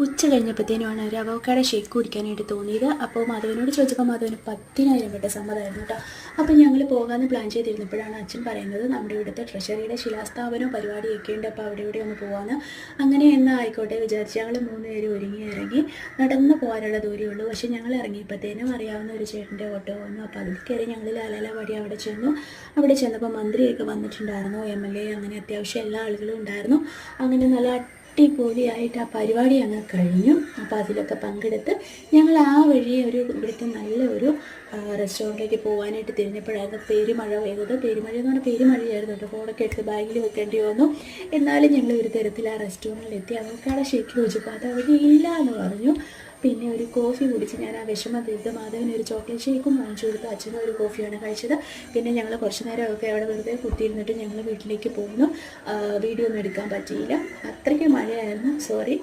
ഉച്ച കഴിഞ്ഞപ്പോഴത്തേനുമാണ് ഒരു avocado shake കുടിക്കാനായിട്ട് തോന്നിയത്. അപ്പോൾ മാധവനോട് ചോദിച്ചപ്പോൾ മാധവന് 10,000 വട്ട സമ്മതമായിരുന്നു കേട്ടോ. അപ്പോൾ ഞങ്ങൾ പോകാമെന്ന് പ്ലാൻ ചെയ്തിരുന്നപ്പോഴാണ് അച്ഛൻ പറയുന്നത് നമ്മുടെ ഇവിടുത്തെ ട്രഷറിയുടെ ശിലാസ്ഥാപനവും പരിപാടിയൊക്കെ ഉണ്ട്, അപ്പോൾ അവിടെ ഇവിടെ ഒന്ന് പോകാമെന്ന്. അങ്ങനെ എന്നാൽ ആയിക്കോട്ടെ വിചാരിച്ച് ഞങ്ങൾ 3 പേരും ഒരുങ്ങി ഇറങ്ങി. നടന്ന് പോകാനുള്ള ദൂരമുള്ളൂ. പക്ഷേ ഞങ്ങൾ ഇറങ്ങിയപ്പോഴത്തേനും അറിയാവുന്ന ഒരു ചേട്ടൻ്റെ ഓട്ടോ വന്നു. അപ്പോൾ അതിൽ കയറി ഞങ്ങൾ ലാലാല വഴി അവിടെ ചെന്നു. അവിടെ ചെന്നപ്പോൾ മന്ത്രിയൊക്കെ വന്നിട്ടുണ്ടായിരുന്നു, MLA, അങ്ങനെ അത്യാവശ്യം എല്ലാ ആളുകളും ഉണ്ടായിരുന്നു. അങ്ങനെ നല്ല അടിപൊളിയായിട്ട് ആ പരിപാടി അങ്ങ് കഴിഞ്ഞു. അപ്പോൾ അതിലൊക്കെ പങ്കെടുത്ത് ഞങ്ങൾ ആ വഴി ഇവിടുത്തെ നല്ല ഒരു റെസ്റ്റോറൻറ്റിലേക്ക് പോകാനായിട്ട് തിരിഞ്ഞപ്പോഴായിരുന്നു പെരുമഴ പെയ്തത്. പെരുമഴ എന്ന് പറഞ്ഞാൽ പെരുമഴയായിരുന്നു കേട്ടോ. ഫോണൊക്കെ എടുത്ത് ബാഗിൽ വെക്കേണ്ടി വന്നു. എന്നാലും ഞങ്ങൾ ഒരു തരത്തിൽ ആ റെസ്റ്റോറൻറ്റിലെത്തി. അവക്കാടെ ഷേക്ക് ചോദിച്ചപ്പോൾ അത് അവിടെ ഇല്ല എന്ന് പറഞ്ഞു. പിന്നെ ഒരു കോഫി കുടിച്ച് ഞാൻ ആ വിഷമം തീർത്ത് മാധവന് ഒരു ചോക്ലേറ്റ് ഷേക്കും വാങ്ങിച്ചു കൊടുത്തു. അച്ഛനും ഒരു കോഫിയാണ് കഴിച്ചത്. പിന്നെ ഞങ്ങൾ കുറച്ച് നേരമൊക്കെ അവിടെ വെറുതെ കുത്തിയിരുന്നിട്ട് ഞങ്ങൾ വീട്ടിലേക്ക് പോകുന്നു. വീഡിയോ ഒന്നും എടുക്കാൻ പറ്റിയില്ല, അത്രയ്ക്ക് മഴയായിരുന്നു, സോറി.